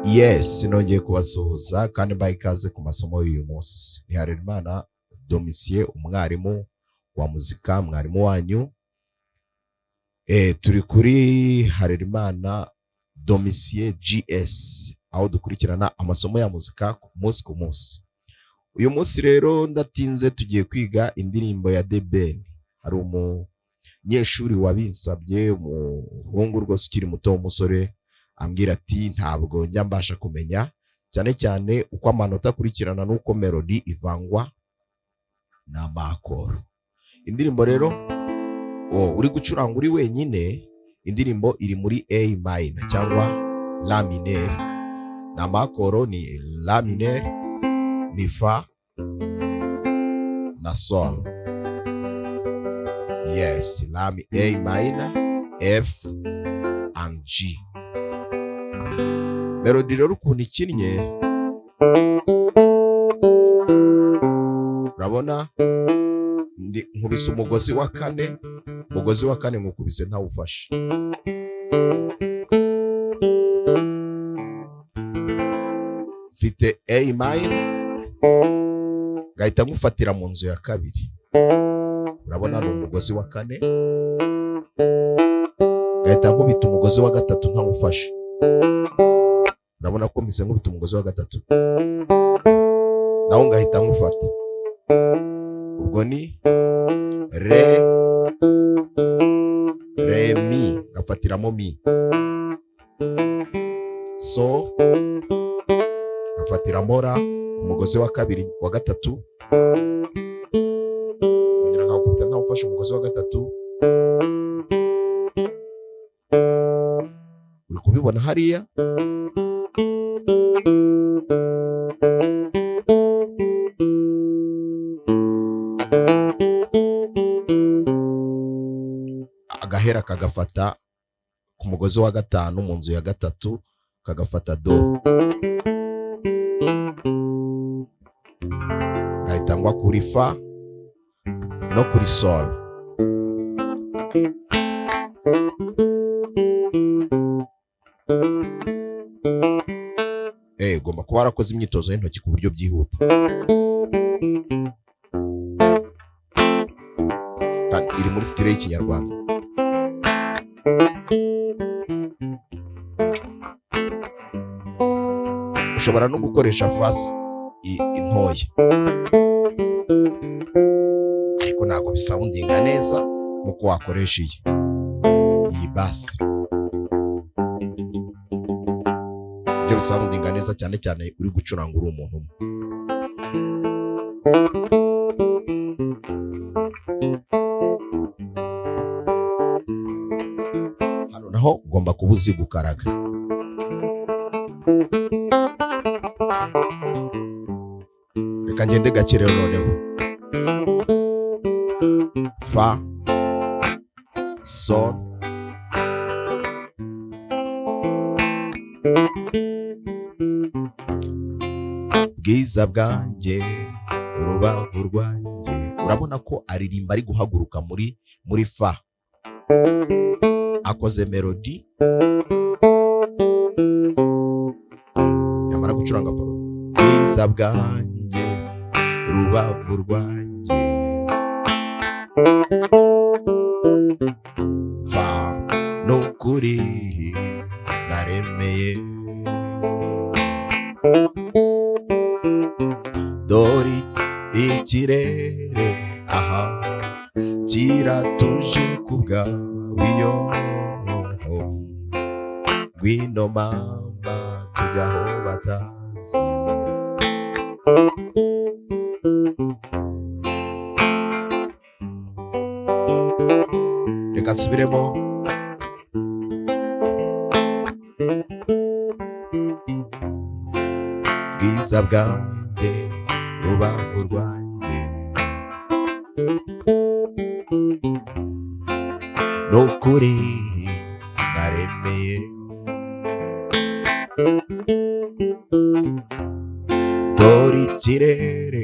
Yes, nongeye kubasuhuza kandi mbaye ikaze ku masomo y'uyu munsi. Ni Harerimana Domitien, umwarimu wa muzika, mwarimu wanyu. Turi kuri Harerimana Domitien GS, aho dukurikirana amasomo ya muzika umunsi ku munsi. Uyu munsi rero ndatinze tugiye kwiga indirimbo ya The Ben. Hari umunyeshuri wabinsabye, umuhungu rwose ukiri muto w'umusore, ambwira ati ntabwo njya mbasha kumenya cyane cyane uko amanota akurikirana n'uko melody ivangwa n'amakoro. Indirimbo rero uri gucuranga uri wenyine, indirimbo iri muri A minor cyangwa La mineur. N'amakoro ni La mineur, ni Fa na Sol. Yes, A minor, F and G. Melody rero ukuntu ikinnye, urabona nkubise umugozi wa kane, umugozi wa kane nkukubise ntawufashe. Mfite A minor, ngahita nkufatira mu nzu ya kabiri. Urabona ni umugozi wa kane, ngahita nkubita umugozi wa gatatu ntawufashe. Urabona ko mise nkubita umugozi wa gatatu, naho ngahita nkufata. Ubwo ni Re, Re, Mi, ngafatiramo Mi. So, ngafatiramo La, umugozi wa kabiri wa gatatu, kugira ngo nkubita ntawufashe umugozi wa gatatu. Uri kubibona hariya? Agahera kagafata ku mugozi wa gatanu mu nzu ya gatatu, kagafata Do. Gahita ngwa kuri Fa no kuri Sol. Ugomba kuba warakoze imyitozo y'intoki ku buryo byihuta. Kandi iri muri style y'Ikinyarwanda. Ushobora no gukoresha fasi intoya, ariko ntabwo bisoundinga neza nkuko wakoresha iyi basi. Ibyo bisoundinga neza cyane cyane uri gucuranga uri umuntu umwe. Hano naho ugomba kuba uzi gukaraga. Reka ngende gake rero noneho. Fa, Sol, bwiza bwanjye, urubavu rwanjye. Urabona ko aririmba ari guhaguruka muri Fa, akoze melody, yamara gucuranga Fa. Bwiza bwanjye, urubavu rwanjye, Fa nukuri naremeye. Dori ikirere aha kiratuje kubwawe iyo ngwino mama tujya aho batazi. Reka nsubiremo. bwiza bwanjye rubavu rwanjye nukuri naremeye dore ikirere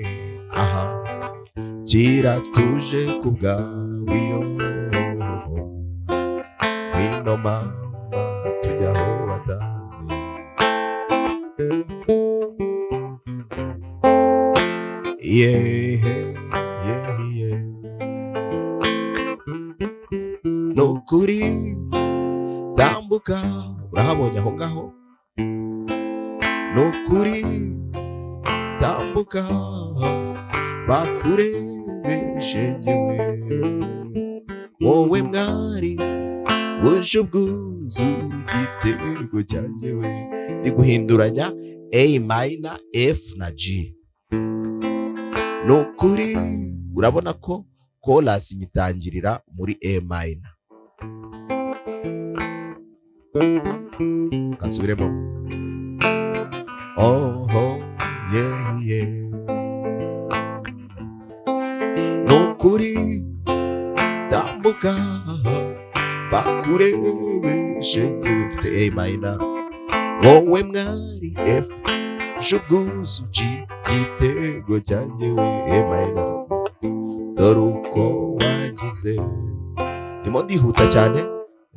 aha kiratuje kubwawe iyo wino mama tujya aho batazi nukuri tambuka urahabonye aho ngaho nukuri tambuka bakurebeshe njyewe wowe mwari wuje ubwuzu igiterwa cyanjyewe ndi guhinduranya A minor F na G nukuri urabona ko chorus nyitangirira muri A minor kasubiremo oh yeah nukuri tambuka bakurebeshe njyewe mfite A minor wowe mwari F jubwuzu G igitego cyanjyewe A minor dore uko wagize ndimo ndihuta cyane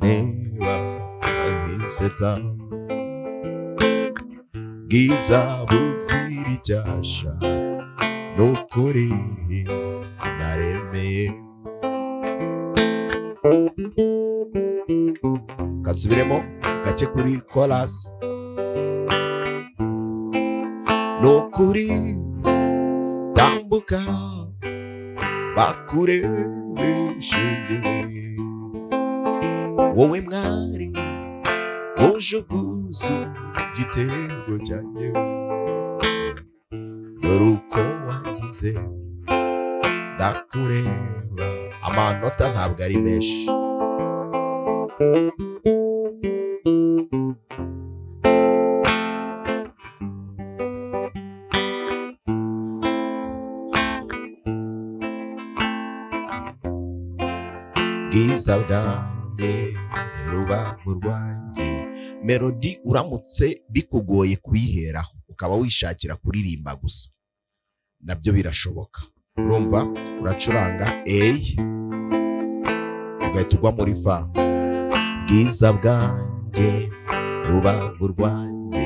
reba ahisetsa bwiza buzira icyasha nukuri naremeye kasubiremo gake kuri chorus nukuri tambuka bakurebeshe njyewe wowe mwari wuje ubwuzu igitego cyanjyewe dore uko wagize ndakureba amanota ntabwo ari menshi bwiza bwanjye rubavu rwanjye melody uramutse bikugoye kuyiheraho ukaba wishakira kuririmba gusa nabyo birashoboka urumva uracuranga A ugahita ugwa muri F bwiza bwanjye rubavu rwanjye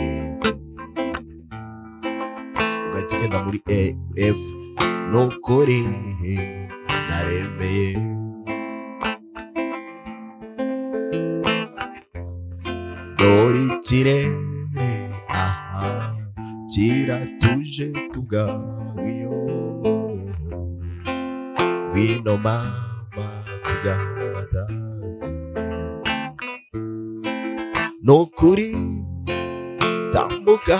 ugahita ugenda muri F nukuri naremeye dore ikirere aha kiratuje kubwawe iyo wino mama tujya aho batazi nukuri tambuka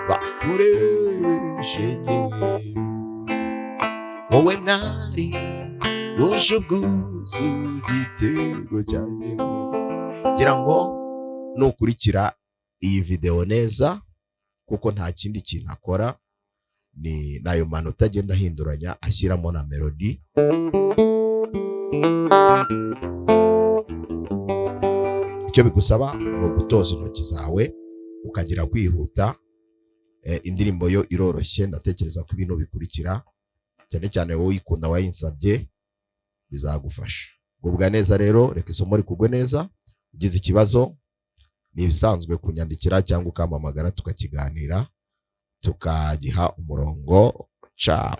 bakurebeshe njyewe wowe mwari wuje ubwuzu igitego cyanjyewe ngira ngo nukurikira iyi video neza kuko nta kindi kintu akora ni nayo manota agenda ahinduranya ashyiramo na melody icyo bigusaba ni ugutoza intoki zawe ukagira kwihuta indirimbo yo iroroshye ndatekereza ko ibintu bikurikira cyane cyane wowe uyikunda wayinsabye bizagufasha gubwa neza rero reka isomo rikugwe neza ugize ikibazo ni ibisanzwe kunyandikira cyangwa ukampamagara tukakiganira tukagiha umurongo ciao